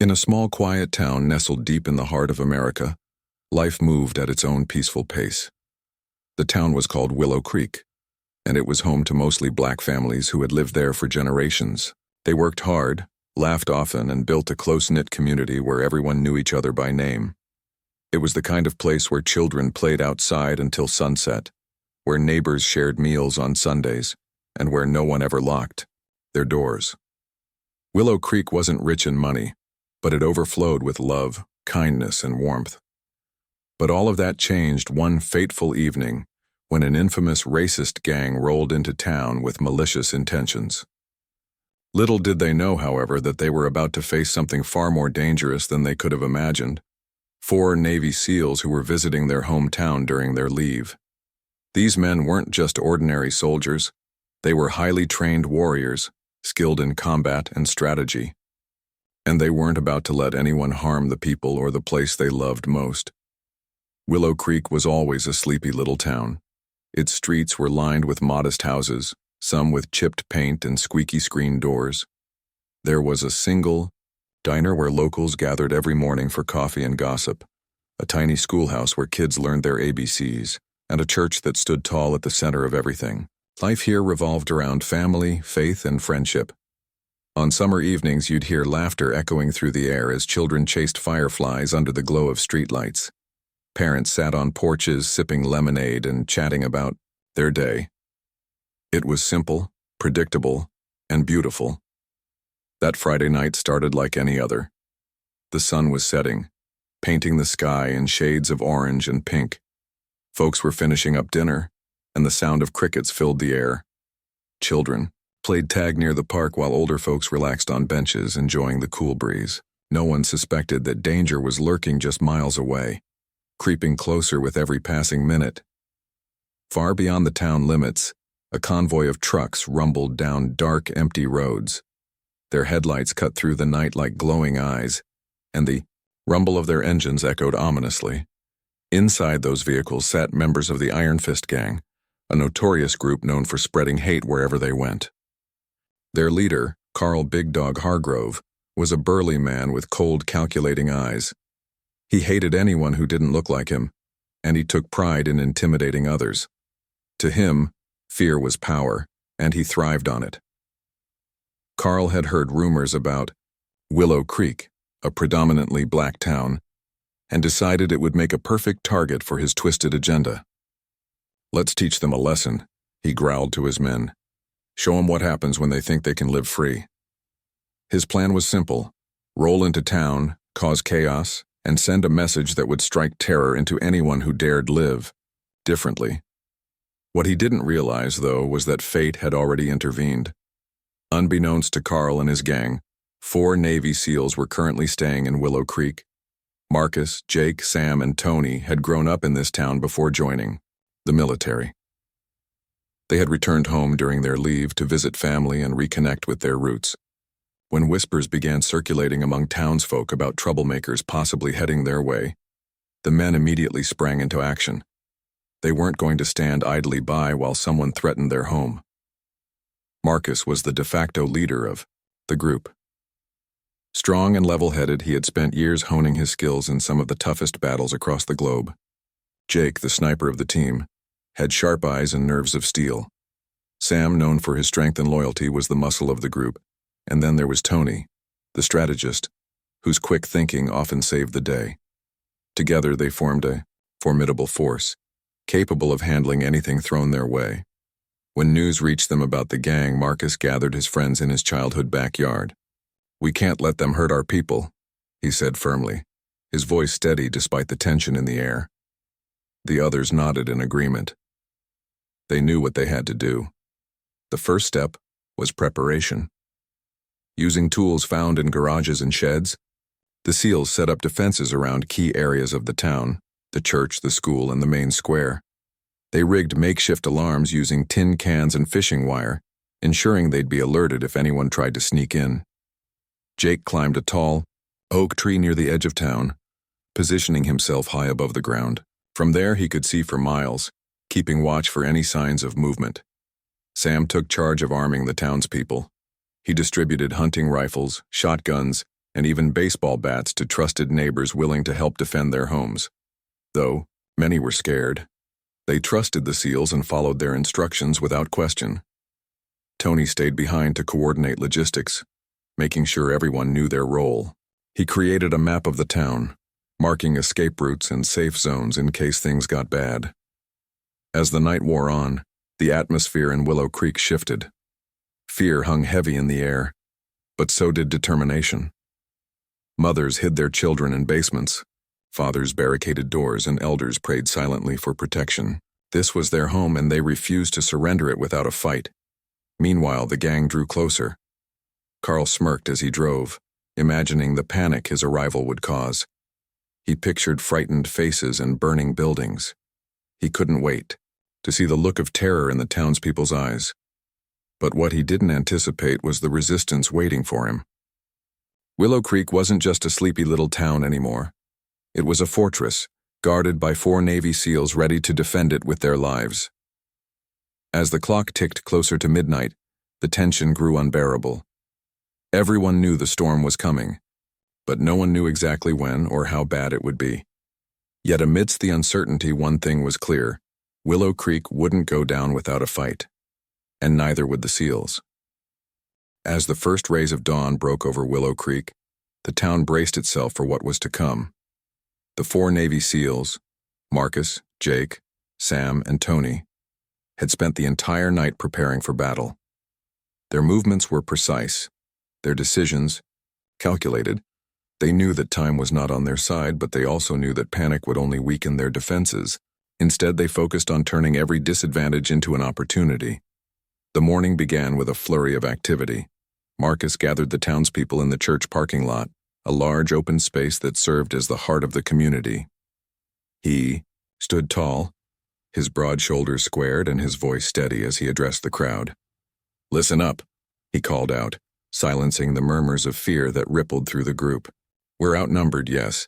In a small, quiet town nestled deep in the heart of America, life moved at its own peaceful pace. The town was called Willow Creek, and it was home to mostly black families who had lived there for generations. They worked hard, laughed often, and built a close-knit community where everyone knew each other by name. It was the kind of place where children played outside until sunset, where neighbors shared meals on Sundays, and where no one ever locked their doors. Willow Creek wasn't rich in money, but it overflowed with love, kindness, and warmth. But all of that changed one fateful evening when an infamous racist gang rolled into town with malicious intentions. Little did they know, however, that they were about to face something far more dangerous than they could have imagined. 4 Navy SEALs who were visiting their hometown during their leave. These men weren't just ordinary soldiers. They were highly trained warriors, skilled in combat and strategy. And they weren't about to let anyone harm the people or the place they loved most. Willow Creek was always a sleepy little town. Its streets were lined with modest houses, some with chipped paint and squeaky screen doors. There was a single diner where locals gathered every morning for coffee and gossip, a tiny schoolhouse where kids learned their ABCs, and a church that stood tall at the center of everything. Life here revolved around family, faith, and friendship. On summer evenings, you'd hear laughter echoing through the air as children chased fireflies under the glow of streetlights. Parents sat on porches sipping lemonade and chatting about their day. It was simple, predictable, and beautiful. That Friday night started like any other. The sun was setting, painting the sky in shades of orange and pink. Folks were finishing up dinner, and the sound of crickets filled the air. Children played tag near the park while older folks relaxed on benches enjoying the cool breeze. No one suspected that danger was lurking just miles away, creeping closer with every passing minute. Far beyond the town limits, a convoy of trucks rumbled down dark, empty roads. Their headlights cut through the night like glowing eyes, and the rumble of their engines echoed ominously. Inside those vehicles sat members of the Iron Fist Gang, a notorious group known for spreading hate wherever they went. Their leader, Carl Big Dog Hargrove, was a burly man with cold, calculating eyes. He hated anyone who didn't look like him, and he took pride in intimidating others. To him, fear was power, and he thrived on it. Carl had heard rumors about Willow Creek, a predominantly black town, and decided it would make a perfect target for his twisted agenda. "Let's teach them a lesson," he growled to his men. "Show them what happens when they think they can live free." His plan was simple: roll into town, cause chaos, and send a message that would strike terror into anyone who dared live differently. What he didn't realize, though, was that fate had already intervened. Unbeknownst to Carl and his gang, 4 Navy SEALs were currently staying in Willow Creek. Marcus, Jake, Sam, and Tony had grown up in this town before joining the military. They had returned home during their leave to visit family and reconnect with their roots. When whispers began circulating among townsfolk about troublemakers possibly heading their way, the men immediately sprang into action. They weren't going to stand idly by while someone threatened their home. Marcus was the de facto leader of the group. Strong and level-headed, he had spent years honing his skills in some of the toughest battles across the globe. Jake, the sniper of the team, had sharp eyes and nerves of steel. Sam, known for his strength and loyalty, was the muscle of the group. And then there was Tony, the strategist, whose quick thinking often saved the day. Together they formed a formidable force, capable of handling anything thrown their way. When news reached them about the gang, Marcus gathered his friends in his childhood backyard. "We can't let them hurt our people," he said firmly, his voice steady despite the tension in the air. The others nodded in agreement. They knew what they had to do. The first step was preparation. Using tools found in garages and sheds, the SEALs set up defenses around key areas of the town, the church, the school, and the main square. They rigged makeshift alarms using tin cans and fishing wire, ensuring they'd be alerted if anyone tried to sneak in. Jake climbed a tall oak tree near the edge of town, positioning himself high above the ground. From there he could see for miles, keeping watch for any signs of movement. Sam took charge of arming the townspeople. He distributed hunting rifles, shotguns, and even baseball bats to trusted neighbors willing to help defend their homes. Though many were scared, they trusted the SEALs and followed their instructions without question. Tony stayed behind to coordinate logistics, making sure everyone knew their role. He created a map of the town, marking escape routes and safe zones in case things got bad. As the night wore on, the atmosphere in Willow Creek shifted. Fear hung heavy in the air, but so did determination. Mothers hid their children in basements, fathers barricaded doors, and elders prayed silently for protection. This was their home, and they refused to surrender it without a fight. Meanwhile, the gang drew closer. Carl smirked as he drove, imagining the panic his arrival would cause. He pictured frightened faces and burning buildings. He couldn't wait to see the look of terror in the townspeople's eyes. But what he didn't anticipate was the resistance waiting for him. Willow Creek wasn't just a sleepy little town anymore. It was a fortress, guarded by 4 Navy SEALs ready to defend it with their lives. As the clock ticked closer to midnight, the tension grew unbearable. Everyone knew the storm was coming, but no one knew exactly when or how bad it would be. Yet amidst the uncertainty, one thing was clear: Willow Creek wouldn't go down without a fight, and neither would the SEALs. As the first rays of dawn broke over Willow Creek, the town braced itself for what was to come. The 4 Navy SEALs, Marcus, Jake, Sam, and Tony, had spent the entire night preparing for battle. Their movements were precise, their decisions calculated. They knew that time was not on their side, but they also knew that panic would only weaken their defenses. Instead, they focused on turning every disadvantage into an opportunity. The morning began with a flurry of activity. Marcus gathered the townspeople in the church parking lot, a large open space that served as the heart of the community. He stood tall, his broad shoulders squared and his voice steady as he addressed the crowd. "Listen up," he called out, silencing the murmurs of fear that rippled through the group. "We're outnumbered, yes,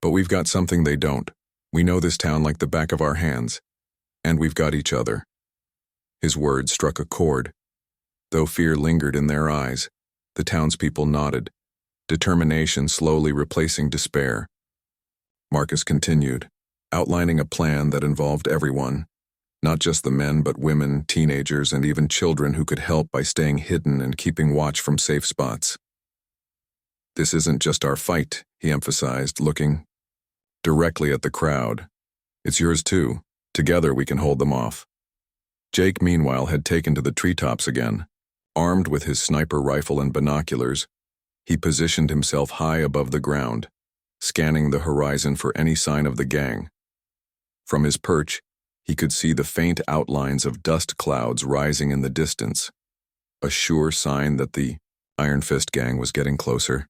but we've got something they don't. We know this town like the back of our hands, and we've got each other." His words struck a chord. Though fear lingered in their eyes, the townspeople nodded, determination slowly replacing despair. Marcus continued, outlining a plan that involved everyone, not just the men but women, teenagers, and even children who could help by staying hidden and keeping watch from safe spots. "This isn't just our fight," he emphasized, looking directly at the crowd. "It's yours too. Together we can hold them off." Jake, meanwhile, had taken to the treetops again. Armed with his sniper rifle and binoculars, he positioned himself high above the ground, scanning the horizon for any sign of the gang. From his perch, he could see the faint outlines of dust clouds rising in the distance, a sure sign that the Iron Fist gang was getting closer.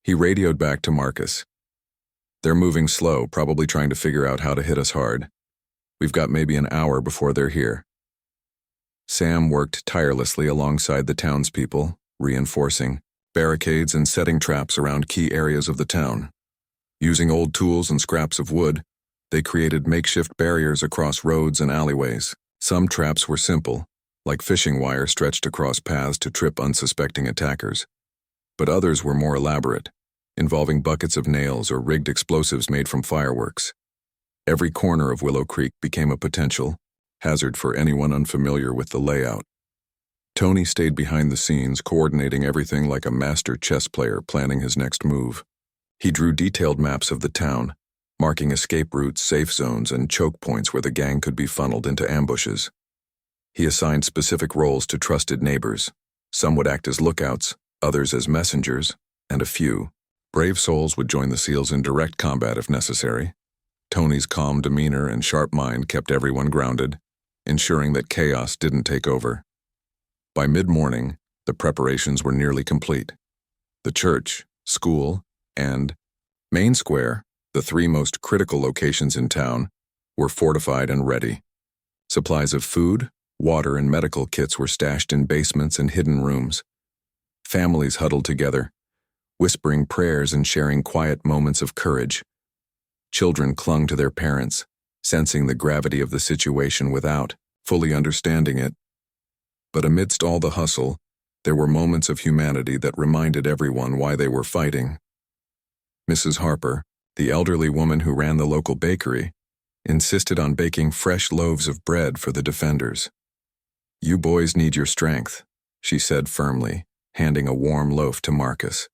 He radioed back to Marcus. "They're moving slow, probably trying to figure out how to hit us hard. We've got maybe an hour before they're here." Sam worked tirelessly alongside the townspeople, reinforcing barricades and setting traps around key areas of the town. Using old tools and scraps of wood, they created makeshift barriers across roads and alleyways. Some traps were simple, like fishing wire stretched across paths to trip unsuspecting attackers. But others were more elaborate, involving buckets of nails or rigged explosives made from fireworks. Every corner of Willow Creek became a potential hazard for anyone unfamiliar with the layout. Tony stayed behind the scenes, coordinating everything like a master chess player planning his next move. He drew detailed maps of the town, marking escape routes, safe zones, and choke points where the gang could be funneled into ambushes. He assigned specific roles to trusted neighbors. Some would act as lookouts, others as messengers, and a few brave souls would join the SEALs in direct combat if necessary. Tony's calm demeanor and sharp mind kept everyone grounded, ensuring that chaos didn't take over. By mid-morning, the preparations were nearly complete. The church, school, and Main Square, the 3 most critical locations in town, were fortified and ready. Supplies of food, water, and medical kits were stashed in basements and hidden rooms. Families huddled together, whispering prayers and sharing quiet moments of courage. Children clung to their parents, sensing the gravity of the situation without fully understanding it. But amidst all the hustle, There were moments of humanity that reminded everyone why they were fighting. Mrs. Harper, the elderly woman who ran the local bakery, insisted on baking fresh loaves of bread for the defenders. "You boys need your strength," she said firmly, handing a warm loaf to Marcus.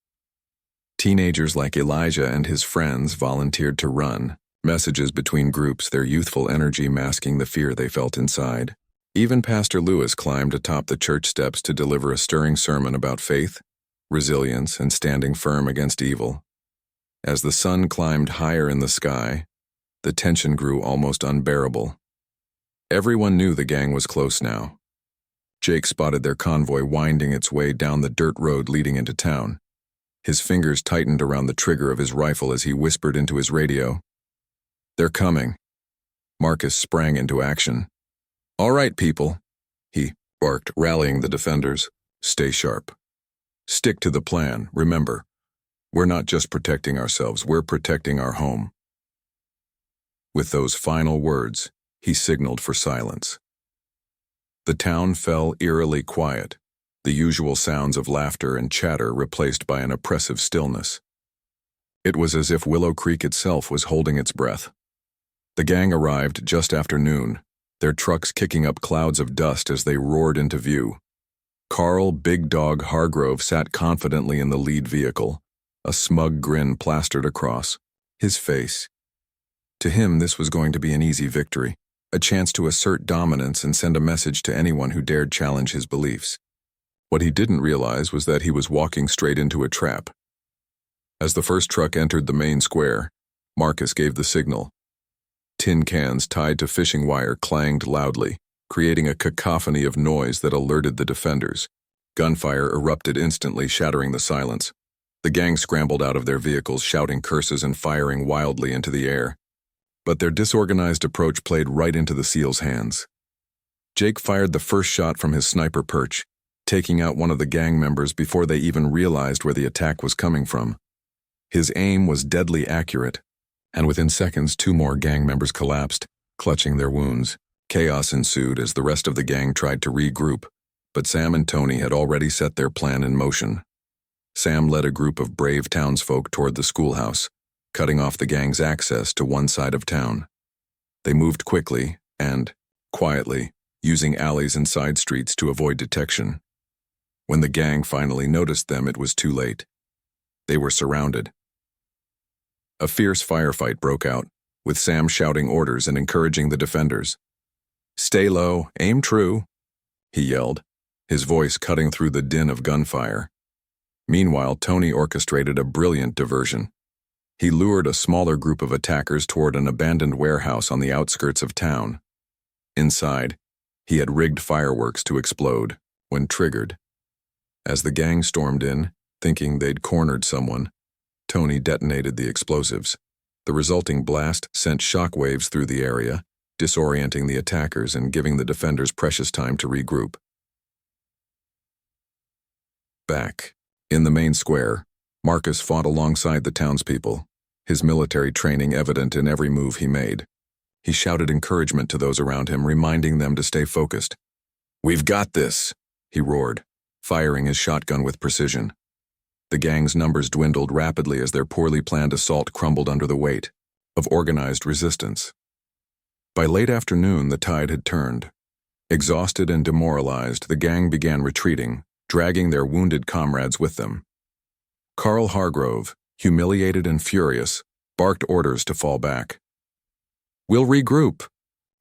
Teenagers like Elijah and his friends volunteered to run, messages between groups, their youthful energy masking the fear they felt inside. Even Pastor Lewis climbed atop the church steps to deliver a stirring sermon about faith, resilience, and standing firm against evil. As the sun climbed higher in the sky, the tension grew almost unbearable. Everyone knew the gang was close now. Jake spotted their convoy winding its way down the dirt road leading into town. His fingers tightened around the trigger of his rifle as he whispered into his radio. "They're coming." Marcus sprang into action. "All right, people," he barked, rallying the defenders. "Stay sharp. Stick to the plan. Remember, we're not just protecting ourselves, we're protecting our home." With those final words, he signaled for silence. The town fell eerily quiet, the usual sounds of laughter and chatter replaced by an oppressive stillness. It was as if Willow Creek itself was holding its breath. The gang arrived just after noon, their trucks kicking up clouds of dust as they roared into view. Carl Big Dog Hargrove sat confidently in the lead vehicle, a smug grin plastered across his face. To him, this was going to be an easy victory, a chance to assert dominance and send a message to anyone who dared challenge his beliefs. What he didn't realize was that he was walking straight into a trap. As the first truck entered the main square, Marcus gave the signal. Tin cans tied to fishing wire clanged loudly, creating a cacophony of noise that alerted the defenders. Gunfire erupted instantly, shattering the silence. The gang scrambled out of their vehicles, shouting curses and firing wildly into the air. But their disorganized approach played right into the SEALs' hands. Jake fired the first shot from his sniper perch, taking out one of the gang members before they even realized where the attack was coming from. His aim was deadly accurate, and within seconds 2 more gang members collapsed, clutching their wounds. Chaos ensued as the rest of the gang tried to regroup, but Sam and Tony had already set their plan in motion. Sam led a group of brave townsfolk toward the schoolhouse, cutting off the gang's access to one side of town. They moved quickly and, quietly, using alleys and side streets to avoid detection. When the gang finally noticed them, it was too late. They were surrounded. A fierce firefight broke out, with Sam shouting orders and encouraging the defenders. "Stay low, aim true," he yelled, his voice cutting through the din of gunfire. Meanwhile, Tony orchestrated a brilliant diversion. He lured a smaller group of attackers toward an abandoned warehouse on the outskirts of town. Inside, he had rigged fireworks to explode, when triggered. As the gang stormed in, thinking they'd cornered someone, Tony detonated the explosives. The resulting blast sent shockwaves through the area, disorienting the attackers and giving the defenders precious time to regroup. Back in the main square, Marcus fought alongside the townspeople, his military training evident in every move he made. He shouted encouragement to those around him, reminding them to stay focused. "We've got this," he roared, firing his shotgun with precision. The gang's numbers dwindled rapidly as their poorly planned assault crumbled under the weight of organized resistance. By late afternoon, the tide had turned. Exhausted and demoralized, the gang began retreating, dragging their wounded comrades with them. Carl Hargrove, humiliated and furious, barked orders to fall back. "We'll regroup,"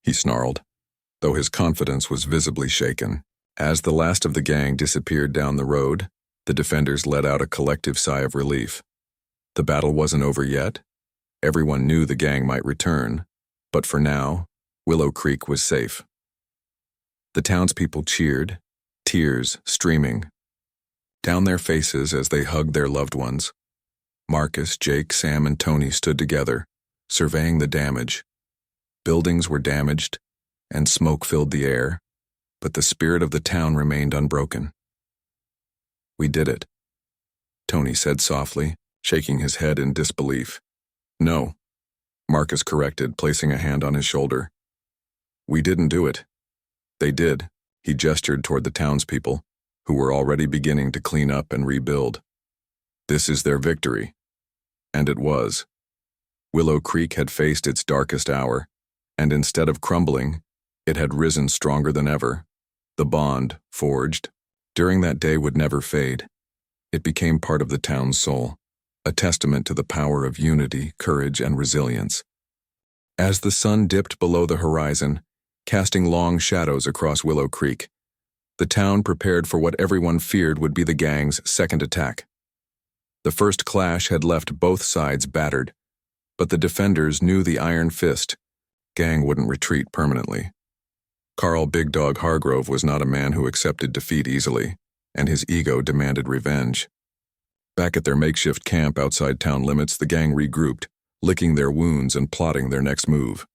he snarled, though his confidence was visibly shaken. As the last of the gang disappeared down the road, the defenders let out a collective sigh of relief. The battle wasn't over yet. Everyone knew the gang might return, but for now, Willow Creek was safe. The townspeople cheered, tears streaming down their faces as they hugged their loved ones. Marcus, Jake, Sam, and Tony stood together, surveying the damage. Buildings were damaged, and smoke filled the air, but the spirit of the town remained unbroken. "We did it," Tony said softly, shaking his head in disbelief. "No," Marcus corrected, placing a hand on his shoulder. "We didn't do it. They did," he gestured toward the townspeople, who were already beginning to clean up and rebuild. This is their victory. And it was. Willow Creek had faced its darkest hour, and instead of crumbling, it had risen stronger than ever. The bond, forged during that day, would never fade. It became part of the town's soul, a testament to the power of unity, courage, and resilience. As the sun dipped below the horizon, casting long shadows across Willow Creek, the town prepared for what everyone feared would be the gang's second attack. The first clash had left both sides battered, but the defenders knew the iron fist gang wouldn't retreat permanently. Carl Big Dog Hargrove was not a man who accepted defeat easily, and his ego demanded revenge. Back at their makeshift camp outside town limits, the gang regrouped, licking their wounds and plotting their next move.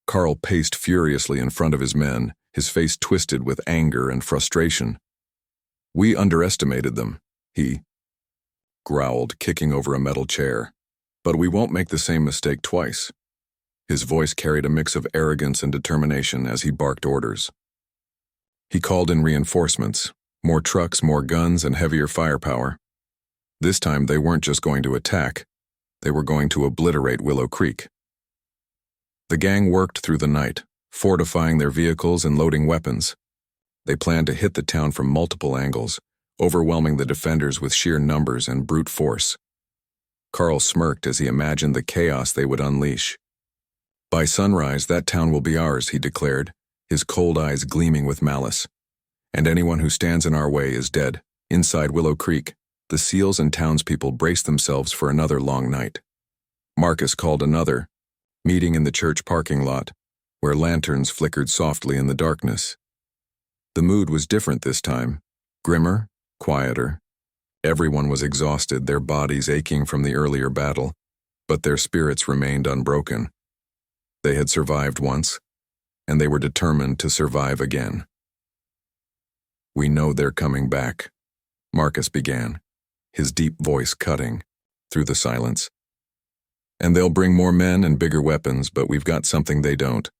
Carl paced furiously in front of his men, his face twisted with anger and frustration. "We underestimated them," he growled, kicking over a metal chair. "But we won't make the same mistake twice." His voice carried a mix of arrogance and determination as he barked orders. He called in reinforcements, more trucks, more guns, and heavier firepower. This time they weren't just going to attack, they were going to obliterate Willow Creek. The gang worked through the night, fortifying their vehicles and loading weapons. They planned to hit the town from multiple angles, overwhelming the defenders with sheer numbers and brute force. Carl smirked as he imagined the chaos they would unleash. "By sunrise, that town will be ours," he declared, his cold eyes gleaming with malice. "And anyone who stands in our way is dead." Inside Willow Creek, the SEALs and townspeople braced themselves for another long night. Marcus called another meeting in the church parking lot, where lanterns flickered softly in the darkness. The mood was different this time, grimmer, quieter. Everyone was exhausted, their bodies aching from the earlier battle, but their spirits remained unbroken. They had survived once, and they were determined to survive again. "We know they're coming back," Marcus began, his deep voice cutting through the silence. "And they'll bring more men and bigger weapons, but we've got something they don't.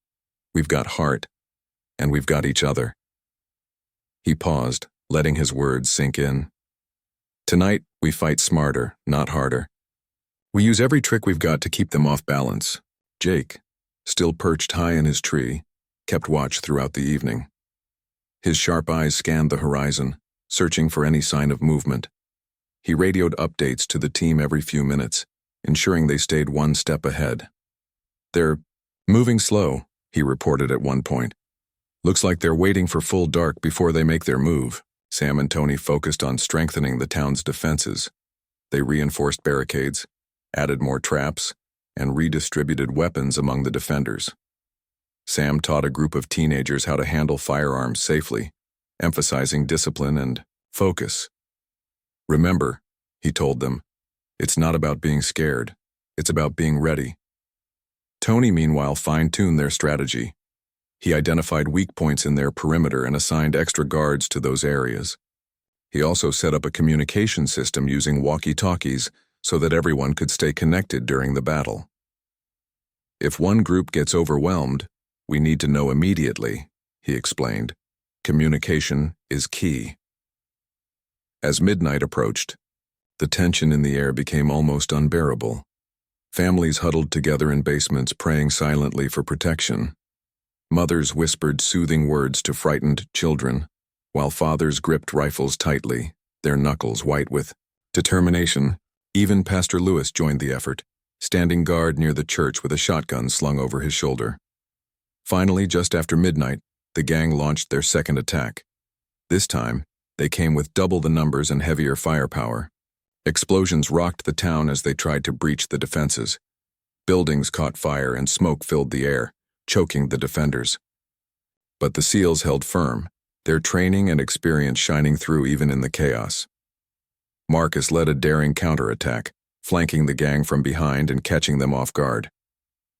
We've got heart, and we've got each other." He paused, letting his words sink in. "Tonight, we fight smarter, not harder. We use every trick we've got to keep them off balance." Jake, still perched high in his tree, kept watch throughout the evening. His sharp eyes scanned the horizon, searching for any sign of movement. He radioed updates to the team every few minutes, ensuring they stayed one step ahead. "They're moving slow," he reported at one point. "Looks like they're waiting for full dark before they make their move." Sam and Tony focused on strengthening the town's defenses. They reinforced barricades, added more traps, and redistributed weapons among the defenders. Sam taught a group of teenagers how to handle firearms safely, emphasizing discipline and focus. "Remember," he told them, "it's not about being scared, it's about being ready." Tony, meanwhile, fine-tuned their strategy. He identified weak points in their perimeter and assigned extra guards to those areas. He also set up a communication system using walkie-talkies so that everyone could stay connected during the battle. "If one group gets overwhelmed, we need to know immediately," he explained. "Communication is key." As midnight approached, the tension in the air became almost unbearable. Families huddled together in basements, praying silently for protection. Mothers whispered soothing words to frightened children, while fathers gripped rifles tightly, their knuckles white with determination. Even Pastor Lewis joined the effort, standing guard near the church with a shotgun slung over his shoulder. Finally, just after midnight, the gang launched their second attack. This time, they came with double the numbers and heavier firepower. Explosions rocked the town as they tried to breach the defenses. Buildings caught fire and smoke filled the air, choking the defenders. But the SEALs held firm, their training and experience shining through even in the chaos. Marcus led a daring counterattack, flanking the gang from behind and catching them off guard.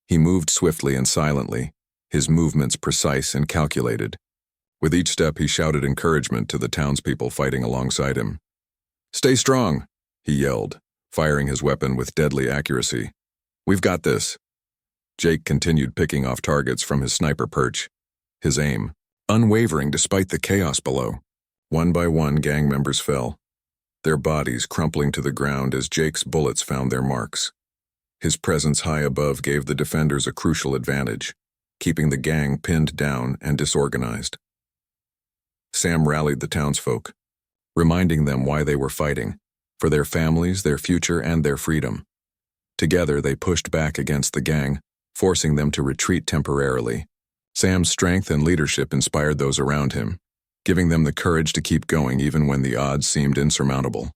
He moved swiftly and silently, his movements precise and calculated. With each step, he shouted encouragement to the townspeople fighting alongside him. "Stay strong," he yelled, firing his weapon with deadly accuracy. "We've got this." Jake continued picking off targets from his sniper perch, his aim unwavering despite the chaos below. One by one, gang members fell, their bodies crumpling to the ground as Jake's bullets found their marks. His presence high above gave the defenders a crucial advantage, keeping the gang pinned down and disorganized. Sam rallied the townsfolk, reminding them why they were fighting, for their families, their future, and their freedom. Together, they pushed back against the gang, forcing them to retreat temporarily. Sam's strength and leadership inspired those around him, giving them the courage to keep going even when the odds seemed insurmountable.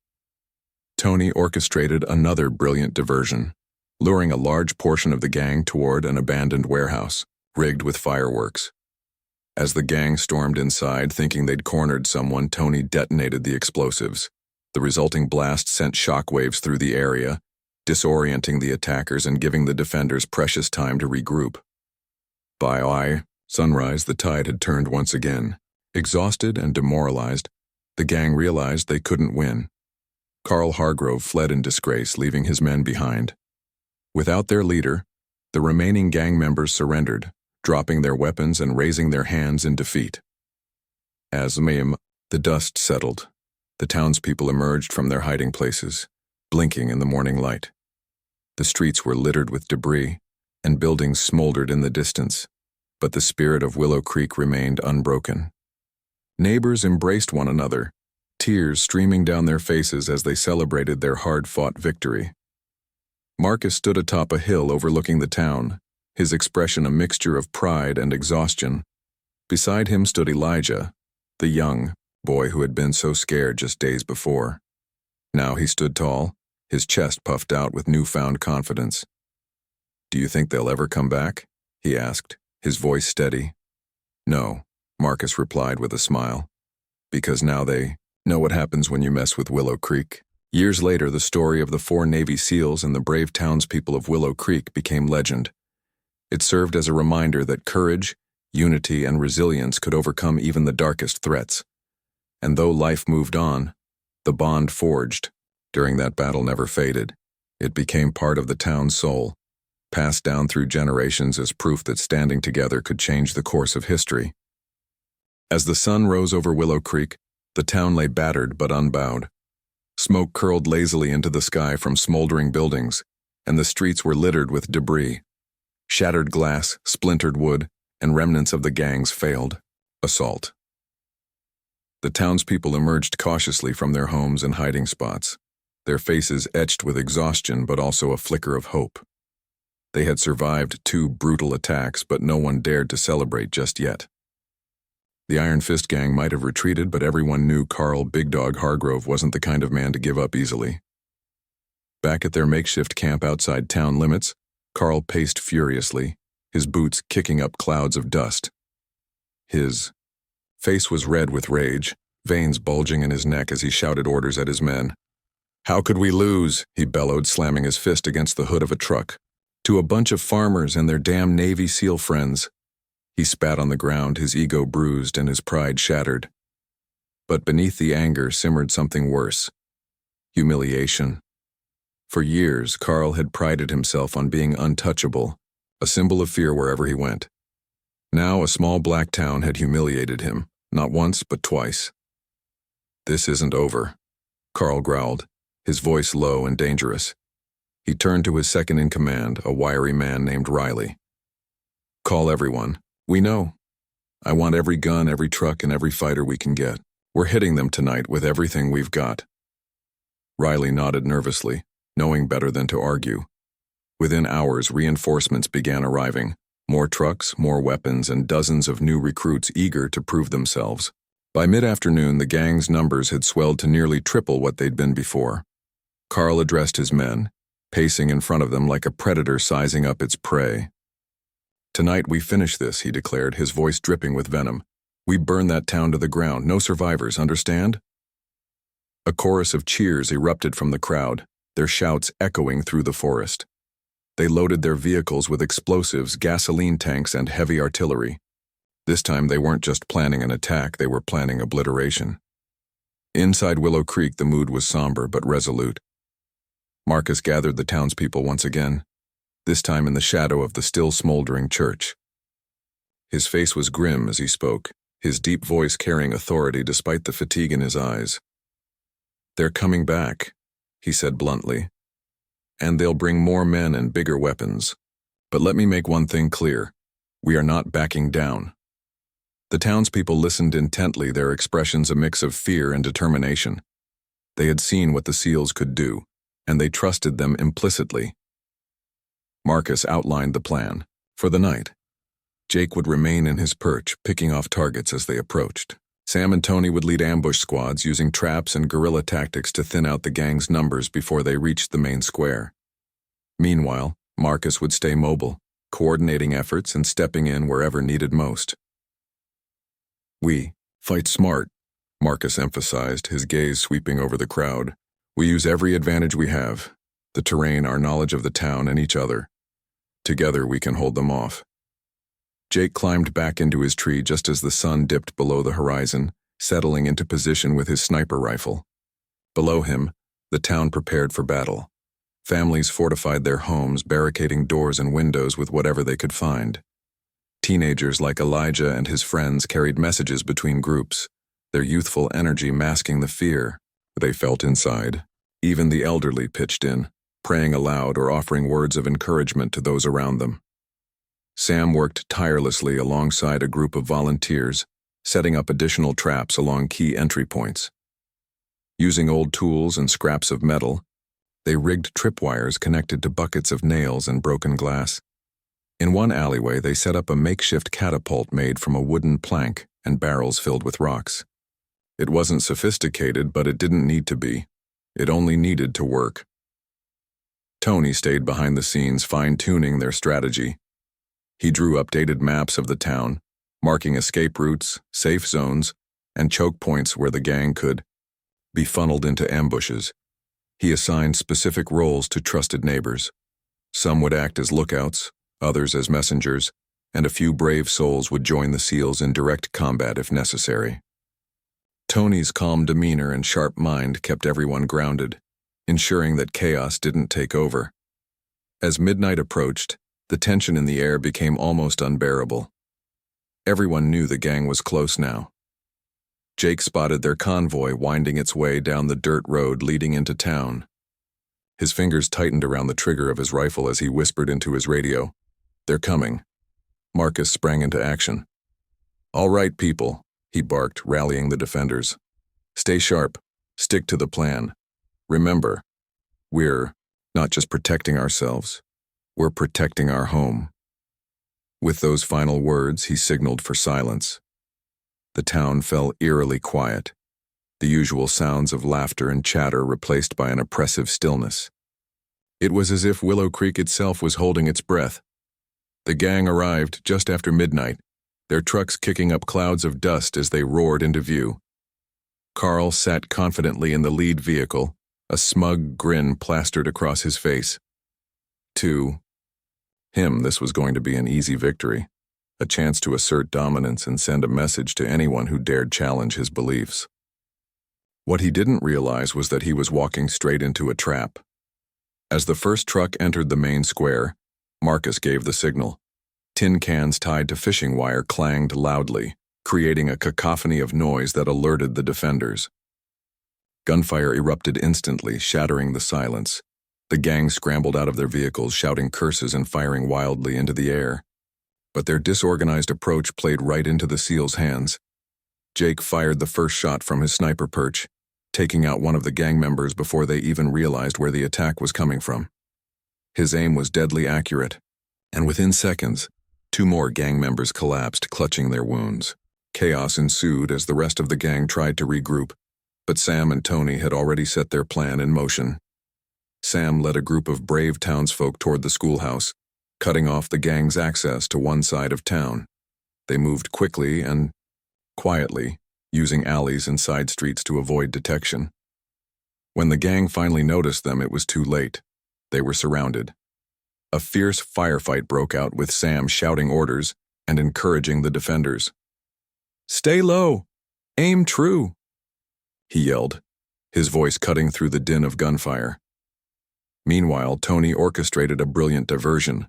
Tony orchestrated another brilliant diversion, luring a large portion of the gang toward an abandoned warehouse, rigged with fireworks. As the gang stormed inside, thinking they'd cornered someone, Tony detonated the explosives. The resulting blast sent shockwaves through the area, disorienting the attackers and giving the defenders precious time to regroup. By sunrise, the tide had turned once again. Exhausted and demoralized, the gang realized they couldn't win. Carl Hargrove fled in disgrace, leaving his men behind. Without their leader, the remaining gang members surrendered, dropping their weapons and raising their hands in defeat. As the dust settled, the townspeople emerged from their hiding places, blinking in the morning light. The streets were littered with debris, and buildings smoldered in the distance, but the spirit of Willow Creek remained unbroken. Neighbors embraced one another, tears streaming down their faces as they celebrated their hard-fought victory. Marcus stood atop a hill overlooking the town, his expression a mixture of pride and exhaustion. Beside him stood Elijah, the young boy who had been so scared just days before. Now he stood tall, his chest puffed out with newfound confidence. "Do you think they'll ever come back?" he asked, his voice steady. "No," Marcus replied with a smile, "because now they know what happens when you mess with Willow Creek." Years later, the story of the 4 Navy SEALs and the brave townspeople of Willow Creek became legend. It served as a reminder that courage, unity, and resilience could overcome even the darkest threats. And though life moved on, the bond forged during that battle never faded. It became part of the town's soul, passed down through generations as proof that standing together could change the course of history. As the sun rose over Willow Creek, the town lay battered but unbowed. Smoke curled lazily into the sky from smoldering buildings, and the streets were littered with debris. Shattered glass, splintered wood, and remnants of the gang's failed assault. The townspeople emerged cautiously from their homes and hiding spots, their faces etched with exhaustion but also a flicker of hope. They had survived 2 brutal attacks, but no one dared to celebrate just yet. The Iron Fist gang might have retreated, but everyone knew Carl Big Dog Hargrove wasn't the kind of man to give up easily. Back at their makeshift camp outside town limits, Carl paced furiously, his boots kicking up clouds of dust. His face was red with rage, veins bulging in his neck as he shouted orders at his men. "How could we lose?" he bellowed, slamming his fist against the hood of a truck. "To a bunch of farmers and their damn Navy SEAL friends." He spat on the ground, his ego bruised and his pride shattered. But beneath the anger simmered something worse: humiliation. For years, Carl had prided himself on being untouchable, a symbol of fear wherever he went. Now a small black town had humiliated him, not once but twice. "This isn't over," Carl growled, his voice low and dangerous. He turned to his second-in-command, a wiry man named Riley. "Call everyone. We know. I want every gun, every truck, and every fighter we can get. We're hitting them tonight with everything we've got." Riley nodded nervously, knowing better than to argue. Within hours, reinforcements began arriving. More trucks, more weapons, and dozens of new recruits eager to prove themselves. By mid-afternoon, the gang's numbers had swelled to nearly triple what they'd been before. Carl addressed his men, pacing in front of them like a predator sizing up its prey. "Tonight we finish this," he declared, his voice dripping with venom. "We burn that town to the ground. No survivors, understand?" A chorus of cheers erupted from the crowd, their shouts echoing through the forest. They loaded their vehicles with explosives, gasoline tanks, and heavy artillery. This time they weren't just planning an attack, they were planning obliteration. Inside Willow Creek, the mood was somber but resolute. Marcus gathered the townspeople once again, this time in the shadow of the still smoldering church. His face was grim as he spoke, his deep voice carrying authority despite the fatigue in his eyes. "They're coming back," he said bluntly. "And they'll bring more men and bigger weapons. But let me make one thing clear. We are not backing down." The townspeople listened intently, their expressions a mix of fear and determination. They had seen what the SEALs could do, and they trusted them implicitly. Marcus outlined the plan. For the night, Jake would remain in his perch, picking off targets as they approached. Sam and Tony would lead ambush squads using traps and guerrilla tactics to thin out the gang's numbers before they reached the main square. Meanwhile, Marcus would stay mobile, coordinating efforts and stepping in wherever needed most. "We fight smart," Marcus emphasized, his gaze sweeping over the crowd. "We use every advantage we have, the terrain, our knowledge of the town, and each other. Together we can hold them off." Jake climbed back into his tree just as the sun dipped below the horizon, settling into position with his sniper rifle. Below him, the town prepared for battle. Families fortified their homes, barricading doors and windows with whatever they could find. Teenagers like Elijah and his friends carried messages between groups, their youthful energy masking the fear they felt inside. Even the elderly pitched in, praying aloud or offering words of encouragement to those around them. Sam worked tirelessly alongside a group of volunteers, setting up additional traps along key entry points. Using old tools and scraps of metal, they rigged tripwires connected to buckets of nails and broken glass. In one alleyway, they set up a makeshift catapult made from a wooden plank and barrels filled with rocks. It wasn't sophisticated, but it didn't need to be. It only needed to work. Tony stayed behind the scenes, fine-tuning their strategy. He drew updated maps of the town, marking escape routes, safe zones, and choke points where the gang could be funneled into ambushes. He assigned specific roles to trusted neighbors. Some would act as lookouts, others as messengers, and a few brave souls would join the SEALs in direct combat if necessary. Tony's calm demeanor and sharp mind kept everyone grounded, ensuring that chaos didn't take over. As midnight approached, the tension in the air became almost unbearable. Everyone knew the gang was close now. Jake spotted their convoy winding its way down the dirt road leading into town. His fingers tightened around the trigger of his rifle as he whispered into his radio, "They're coming." Marcus sprang into action. "All right, people," he barked, rallying the defenders. "Stay sharp. Stick to the plan. Remember, we're not just protecting ourselves. We're protecting our home." With those final words, he signaled for silence. The town fell eerily quiet, the usual sounds of laughter and chatter replaced by an oppressive stillness. It was as if Willow Creek itself was holding its breath. The gang arrived just after midnight, their trucks kicking up clouds of dust as they roared into view. Carl sat confidently in the lead vehicle, a smug grin plastered across his face. To him, this was going to be an easy victory, a chance to assert dominance and send a message to anyone who dared challenge his beliefs. What he didn't realize was that he was walking straight into a trap. As the first truck entered the main square, Marcus gave the signal. Tin cans tied to fishing wire clanged loudly, creating a cacophony of noise that alerted the defenders. Gunfire erupted instantly, shattering the silence. The gang scrambled out of their vehicles, shouting curses and firing wildly into the air. But their disorganized approach played right into the SEALs' hands. Jake fired the first shot from his sniper perch, taking out one of the gang members before they even realized where the attack was coming from. His aim was deadly accurate, and within seconds, 2 more gang members collapsed, clutching their wounds. Chaos ensued as the rest of the gang tried to regroup, but Sam and Tony had already set their plan in motion. Sam led a group of brave townsfolk toward the schoolhouse, cutting off the gang's access to one side of town. They moved quickly and quietly, using alleys and side streets to avoid detection. When the gang finally noticed them, it was too late. They were surrounded. A fierce firefight broke out with Sam shouting orders and encouraging the defenders. "Stay low! Aim true!" he yelled, his voice cutting through the din of gunfire. Meanwhile, Tony orchestrated a brilliant diversion.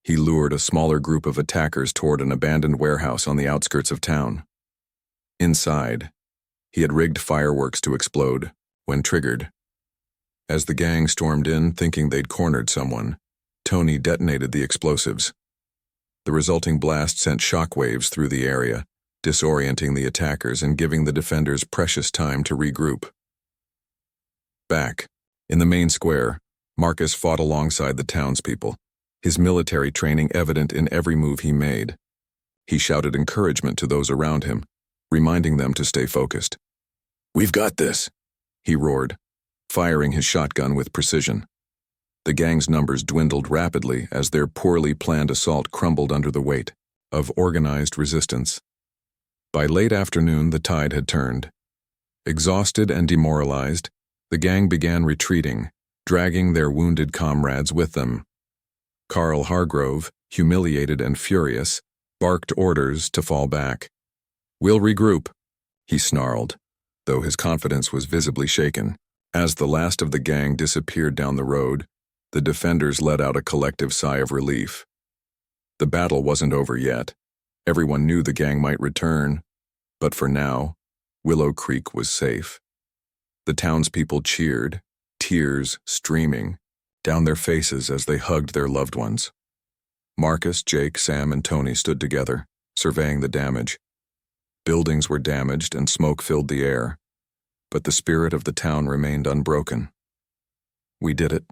He lured a smaller group of attackers toward an abandoned warehouse on the outskirts of town. Inside, he had rigged fireworks to explode when triggered. As the gang stormed in, thinking they'd cornered someone, Tony detonated the explosives. The resulting blast sent shockwaves through the area, disorienting the attackers and giving the defenders precious time to regroup. Back, in the main square, Marcus fought alongside the townspeople, his military training evident in every move he made. He shouted encouragement to those around him, reminding them to stay focused. "We've got this," he roared, firing his shotgun with precision. The gang's numbers dwindled rapidly as their poorly planned assault crumbled under the weight of organized resistance. By late afternoon, the tide had turned. Exhausted and demoralized, the gang began retreating, dragging their wounded comrades with them. Carl Hargrove, humiliated and furious, barked orders to fall back. "We'll regroup," he snarled, though his confidence was visibly shaken. As the last of the gang disappeared down the road, the defenders let out a collective sigh of relief. The battle wasn't over yet. Everyone knew the gang might return, but for now, Willow Creek was safe. The townspeople cheered, tears streaming down their faces as they hugged their loved ones. Marcus, Jake, Sam, and Tony stood together, surveying the damage. Buildings were damaged and smoke filled the air, but the spirit of the town remained unbroken. "We did it,"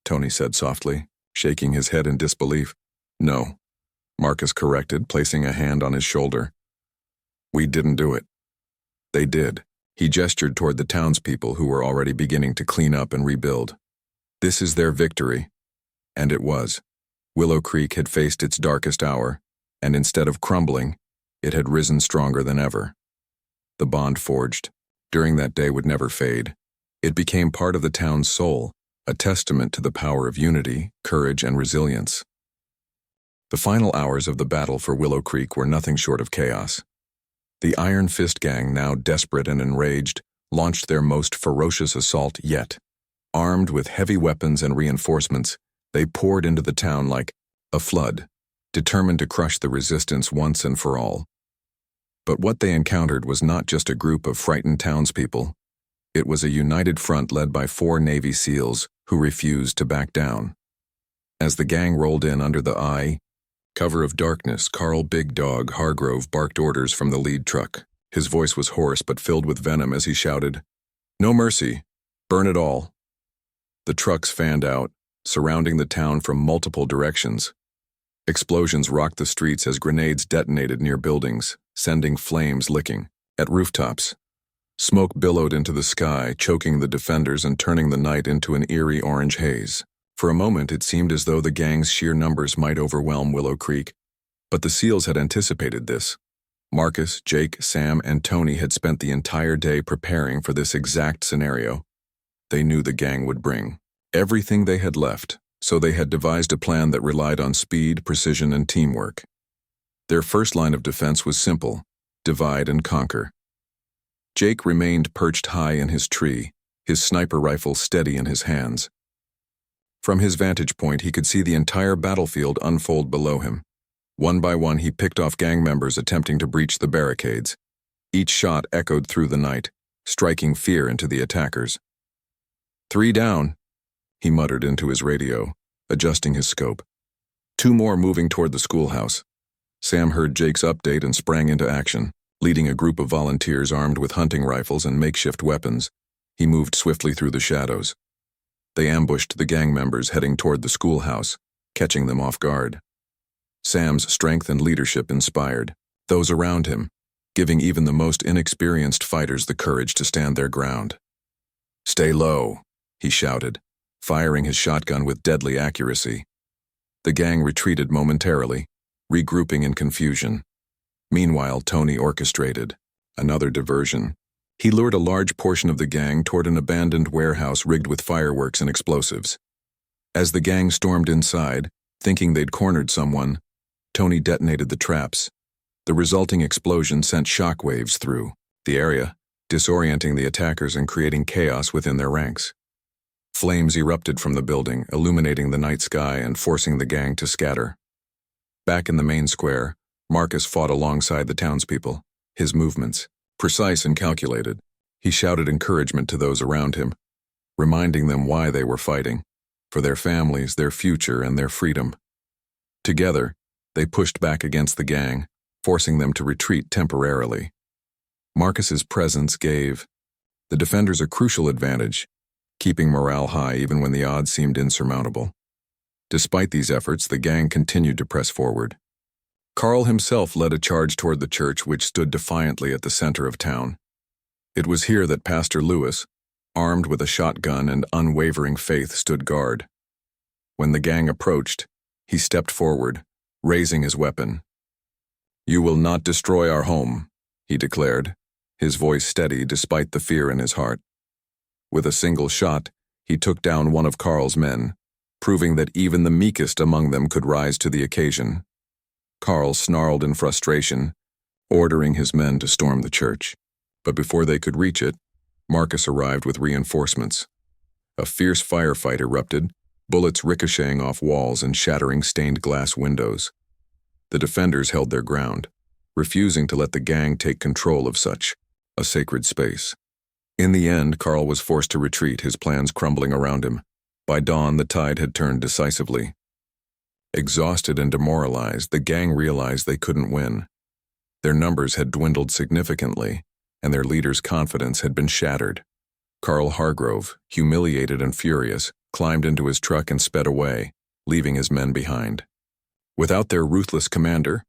Tony said softly, shaking his head in disbelief. "No," Marcus corrected, placing a hand on his shoulder. "We didn't do it. They did." He gestured toward the townspeople who were already beginning to clean up and rebuild. "This is their victory." And it was. Willow Creek had faced its darkest hour, and instead of crumbling, it had risen stronger than ever. The bond forged during that day would never fade. It became part of the town's soul, a testament to the power of unity, courage, and resilience. The final hours of the battle for Willow Creek were nothing short of chaos. The Iron Fist Gang, now desperate and enraged, launched their most ferocious assault yet. Armed with heavy weapons and reinforcements, they poured into the town like a flood, determined to crush the resistance once and for all. But what they encountered was not just a group of frightened townspeople. It was a united front led by 4 Navy SEALs who refused to back down. As the gang rolled in under the cover of darkness, Carl Big Dog Hargrove barked orders from the lead truck. His voice was hoarse but filled with venom as he shouted, "No mercy! Burn it all!" The trucks fanned out, surrounding the town from multiple directions. Explosions rocked the streets as grenades detonated near buildings, sending flames licking at rooftops. Smoke billowed into the sky, choking the defenders and turning the night into an eerie orange haze. For a moment, it seemed as though the gang's sheer numbers might overwhelm Willow Creek, but the SEALs had anticipated this. Marcus, Jake, Sam, and Tony had spent the entire day preparing for this exact scenario. They knew the gang would bring everything they had left, so they had devised a plan that relied on speed, precision, and teamwork. Their first line of defense was simple: divide and conquer. Jake remained perched high in his tree, his sniper rifle steady in his hands. From his vantage point, he could see the entire battlefield unfold below him. One by one, he picked off gang members attempting to breach the barricades. Each shot echoed through the night, striking fear into the attackers. "3 down," he muttered into his radio, adjusting his scope. 2 more moving toward the schoolhouse. Sam heard Jake's update and sprang into action, leading a group of volunteers armed with hunting rifles and makeshift weapons. He moved swiftly through the shadows. They ambushed the gang members heading toward the schoolhouse, catching them off guard. Sam's strength and leadership inspired those around him, giving even the most inexperienced fighters the courage to stand their ground. "Stay low," he shouted, firing his shotgun with deadly accuracy. The gang retreated momentarily, regrouping in confusion. Meanwhile, Tony orchestrated another diversion. He lured a large portion of the gang toward an abandoned warehouse rigged with fireworks and explosives. As the gang stormed inside, thinking they'd cornered someone, Tony detonated the traps. The resulting explosion sent shockwaves through the area, disorienting the attackers and creating chaos within their ranks. Flames erupted from the building, illuminating the night sky and forcing the gang to scatter. Back in the main square, Marcus fought alongside the townspeople, His movements, precise and calculated, he shouted encouragement to those around him, reminding them why they were fighting, for their families, their future, and their freedom. Together, they pushed back against the gang, forcing them to retreat temporarily. Marcus's presence gave the defenders a crucial advantage, keeping morale high even when the odds seemed insurmountable. Despite these efforts, the gang continued to press forward. Carl himself led a charge toward the church, which stood defiantly at the center of town. It was here that Pastor Lewis, armed with a shotgun and unwavering faith, stood guard. When the gang approached, he stepped forward, raising his weapon. "You will not destroy our home," he declared, his voice steady despite the fear in his heart. With a single shot, he took down one of Carl's men, proving that even the meekest among them could rise to the occasion. Carl snarled in frustration, ordering his men to storm the church. But before they could reach it, Marcus arrived with reinforcements. A fierce firefight erupted, bullets ricocheting off walls and shattering stained glass windows. The defenders held their ground, refusing to let the gang take control of such a sacred space. In the end, Carl was forced to retreat, his plans crumbling around him. By dawn, the tide had turned decisively. Exhausted and demoralized, the gang realized they couldn't win. Their numbers had dwindled significantly, and their leader's confidence had been shattered. Carl Hargrove, humiliated and furious, climbed into his truck and sped away, leaving his men behind. Without their ruthless commander,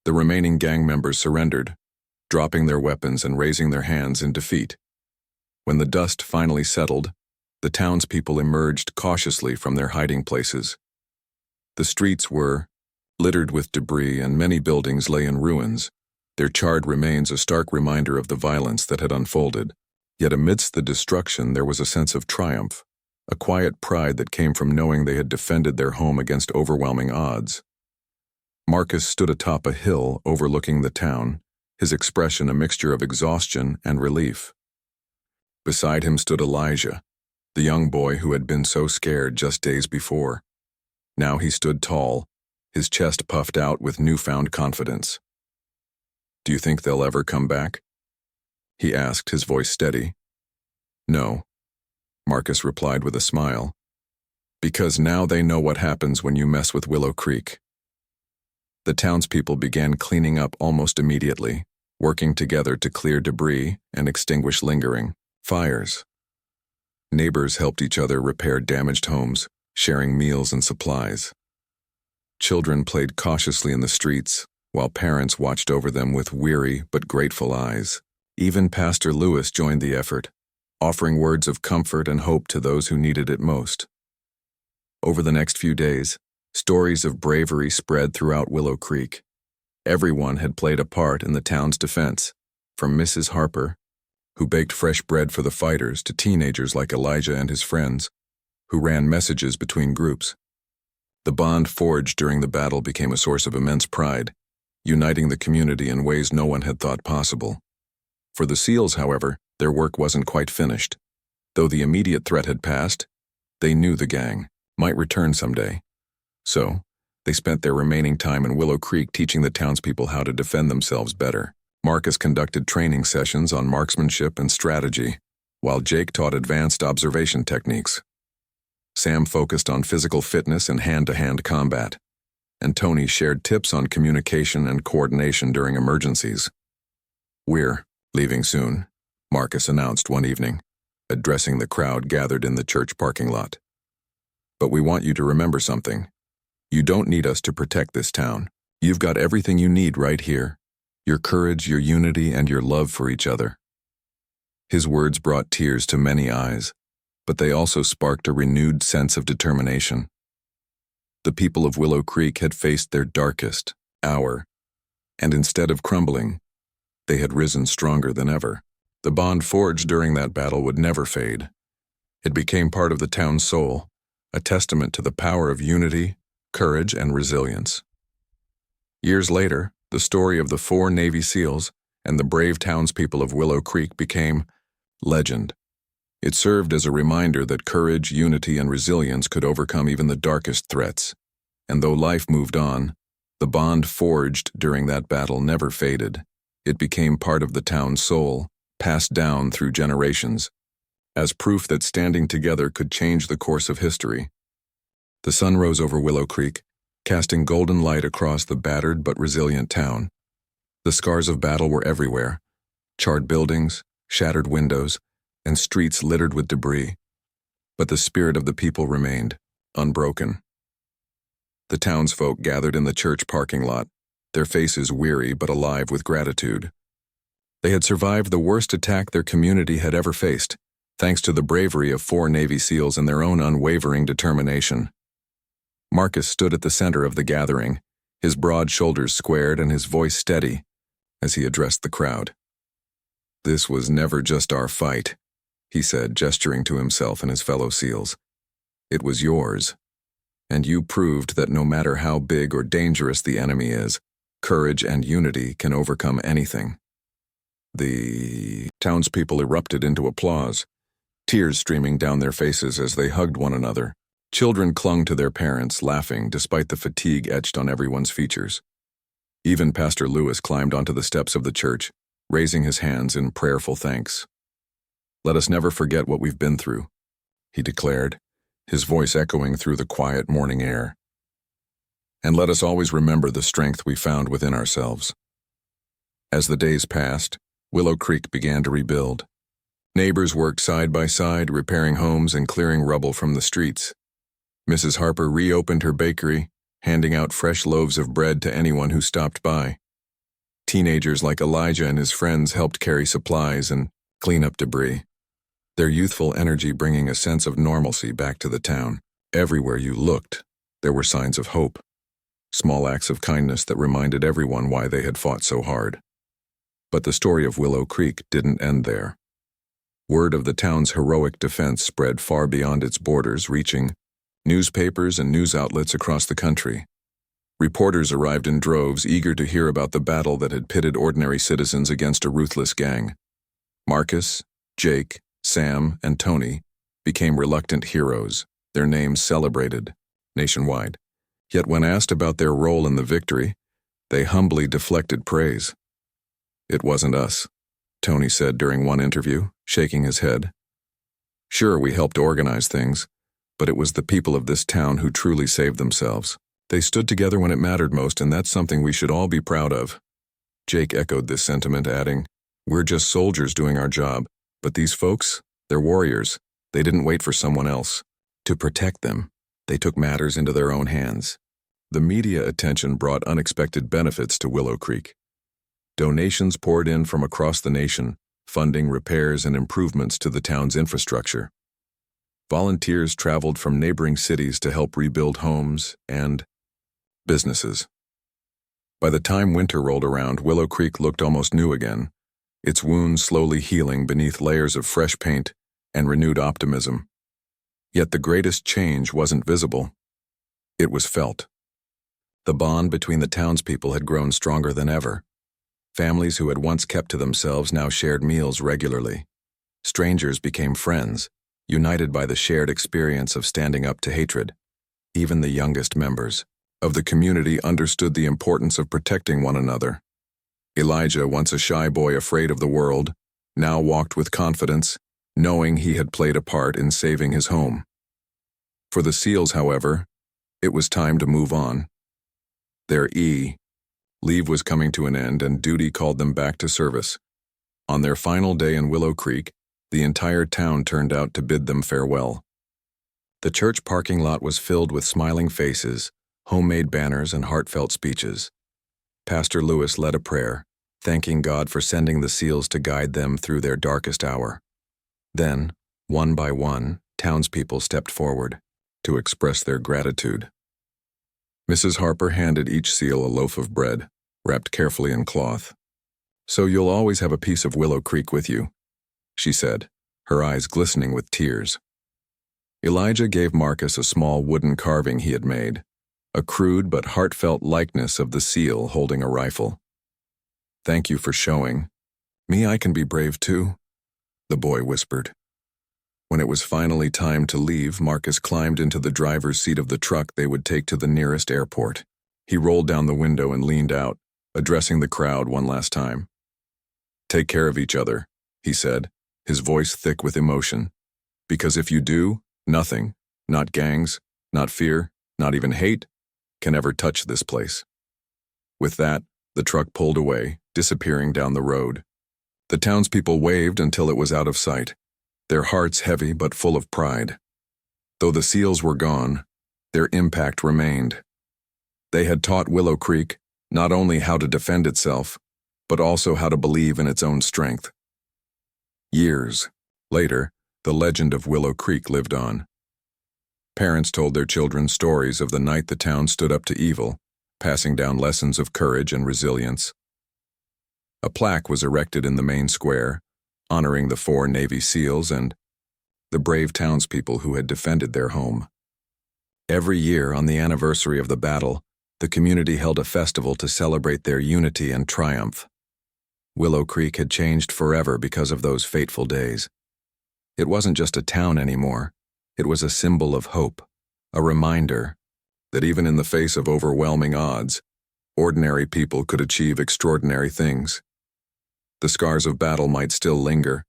the remaining gang members surrendered, dropping their weapons and raising their hands in defeat. When the dust finally settled, the townspeople emerged cautiously from their hiding places. The streets were littered with debris and many buildings lay in ruins, their charred remains a stark reminder of the violence that had unfolded. Yet amidst the destruction there was a sense of triumph, a quiet pride that came from knowing they had defended their home against overwhelming odds. Marcus stood atop a hill overlooking the town, his expression a mixture of exhaustion and relief. Beside him stood Elijah, the young boy who had been so scared just days before. Now he stood tall, his chest puffed out with newfound confidence. "Do you think they'll ever come back?" he asked, his voice steady. "No," Marcus replied with a smile, "because now they know what happens when you mess with Willow Creek." The townspeople began cleaning up almost immediately, working together to clear debris and extinguish lingering fires. Neighbors helped each other repair damaged homes, sharing meals and supplies. Children played cautiously in the streets, while parents watched over them with weary but grateful eyes. Even Pastor Lewis joined the effort, offering words of comfort and hope to those who needed it most. Over the next few days, stories of bravery spread throughout Willow Creek. Everyone had played a part in the town's defense, from Mrs. Harper, who baked fresh bread for the fighters, to teenagers like Elijah and his friends, who ran messages between groups. The bond forged during the battle became a source of immense pride, uniting the community in ways no one had thought possible. For the SEALs, however, their work wasn't quite finished. Though the immediate threat had passed, they knew the gang might return someday. So, they spent their remaining time in Willow Creek teaching the townspeople how to defend themselves better. Marcus conducted training sessions on marksmanship and strategy, while Jake taught advanced observation techniques. Sam focused on physical fitness and hand-to-hand combat, and Tony shared tips on communication and coordination during emergencies. "We're leaving soon," Marcus announced one evening, addressing the crowd gathered in the church parking lot. "But we want you to remember something. You don't need us to protect this town. You've got everything you need right here. Your courage, your unity, and your love for each other." His words brought tears to many eyes, but they also sparked a renewed sense of determination. The people of Willow Creek had faced their darkest hour, and instead of crumbling, they had risen stronger than ever. The bond forged during that battle would never fade. It became part of the town's soul, a testament to the power of unity, courage, and resilience. Years later, the story of the 4 Navy SEALs and the brave townspeople of Willow Creek became legend. It served as a reminder that courage, unity, and resilience could overcome even the darkest threats. And though life moved on, the bond forged during that battle never faded. It became part of the town's soul, passed down through generations, as proof that standing together could change the course of history. The sun rose over Willow Creek, casting golden light across the battered but resilient town. The scars of battle were everywhere: charred buildings, shattered windows, and streets littered with debris. But the spirit of the people remained, unbroken. The townsfolk gathered in the church parking lot, their faces weary but alive with gratitude. They had survived the worst attack their community had ever faced, thanks to the bravery of 4 Navy SEALs and their own unwavering determination. Marcus stood at the center of the gathering, his broad shoulders squared and his voice steady as he addressed the crowd. "This was never just our fight," he said, gesturing to himself and his fellow SEALs. "It was yours. And you proved that no matter how big or dangerous the enemy is, courage and unity can overcome anything." The townspeople erupted into applause, tears streaming down their faces as they hugged one another. Children clung to their parents, laughing despite the fatigue etched on everyone's features. Even Pastor Lewis climbed onto the steps of the church, raising his hands in prayerful thanks. "Let us never forget what we've been through," he declared, his voice echoing through the quiet morning air. "And let us always remember the strength we found within ourselves." As the days passed, Willow Creek began to rebuild. Neighbors worked side by side, repairing homes and clearing rubble from the streets. Mrs. Harper reopened her bakery, handing out fresh loaves of bread to anyone who stopped by. Teenagers like Elijah and his friends helped carry supplies and clean up debris, their youthful energy bringing a sense of normalcy back to the town. Everywhere you looked, there were signs of hope, small acts of kindness that reminded everyone why they had fought so hard. But the story of Willow Creek didn't end there. Word of the town's heroic defense spread far beyond its borders, reaching newspapers and news outlets across the country. Reporters arrived in droves, eager to hear about the battle that had pitted ordinary citizens against a ruthless gang. Marcus, Jake, Sam, and Tony became reluctant heroes, their names celebrated nationwide. Yet when asked about their role in the victory, they humbly deflected praise. "It wasn't us," Tony said during one interview, shaking his head. "Sure, we helped organize things, but it was the people of this town who truly saved themselves. They stood together when it mattered most, and that's something we should all be proud of." Jake echoed this sentiment, adding, "We're just soldiers doing our job, but these folks, they're warriors. They didn't wait for someone else to protect them. They took matters into their own hands." The media attention brought unexpected benefits to Willow Creek. Donations poured in from across the nation, funding repairs and improvements to the town's infrastructure. Volunteers traveled from neighboring cities to help rebuild homes and businesses. By the time winter rolled around, Willow Creek looked almost new again, its wounds slowly healing beneath layers of fresh paint and renewed optimism. Yet the greatest change wasn't visible. It was felt. The bond between the townspeople had grown stronger than ever. Families who had once kept to themselves now shared meals regularly. Strangers became friends, united by the shared experience of standing up to hatred. Even the youngest members of the community understood the importance of protecting one another. Elijah, once a shy boy afraid of the world, now walked with confidence, knowing he had played a part in saving his home. For the SEALs, however, it was time to move on. Their leave was coming to an end, and duty called them back to service. On their final day in Willow Creek, the entire town turned out to bid them farewell. The church parking lot was filled with smiling faces, homemade banners, and heartfelt speeches. Pastor Lewis led a prayer, thanking God for sending the SEALs to guide them through their darkest hour. Then, one by one, townspeople stepped forward to express their gratitude. Mrs. Harper handed each SEAL a loaf of bread, wrapped carefully in cloth. "So you'll always have a piece of Willow Creek with you," she said, her eyes glistening with tears. Elijah gave Marcus a small wooden carving he had made, a crude but heartfelt likeness of the SEAL holding a rifle. "Thank you for showing me I can be brave too," the boy whispered. When it was finally time to leave, Marcus climbed into the driver's seat of the truck they would take to the nearest airport. He rolled down the window and leaned out, addressing the crowd one last time. Take care of each other, he said, his voice thick with emotion. Because if you do, nothing, not gangs, not fear, not even hate, can ever touch this place. With that, the truck pulled away, disappearing down the road. The townspeople waved until it was out of sight, their hearts heavy but full of pride. Though the SEALs were gone, their impact remained. They had taught Willow Creek not only how to defend itself, but also how to believe in its own strength. Years later, the legend of Willow Creek lived on. Parents told their children stories of the night the town stood up to evil, passing down lessons of courage and resilience. A plaque was erected in the main square, honoring the 4 Navy SEALs and the brave townspeople who had defended their home. Every year on the anniversary of the battle, the community held a festival to celebrate their unity and triumph. Willow Creek had changed forever because of those fateful days. It wasn't just a town anymore. It was a symbol of hope, a reminder that even in the face of overwhelming odds, ordinary people could achieve extraordinary things. The scars of battle might still linger,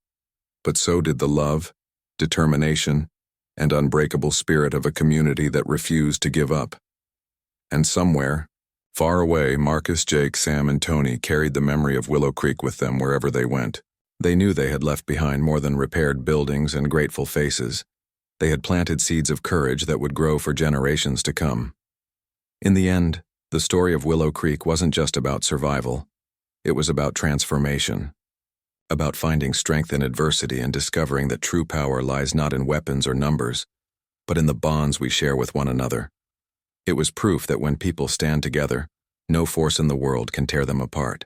but so did the love, determination, and unbreakable spirit of a community that refused to give up. And somewhere, far away, Marcus, Jake, Sam, and Tony carried the memory of Willow Creek with them wherever they went. They knew they had left behind more than repaired buildings and grateful faces. They had planted seeds of courage that would grow for generations to come. In the end, the story of Willow Creek wasn't just about survival. It was about transformation. About finding strength in adversity and discovering that true power lies not in weapons or numbers, but in the bonds we share with one another. It was proof that when people stand together, no force in the world can tear them apart.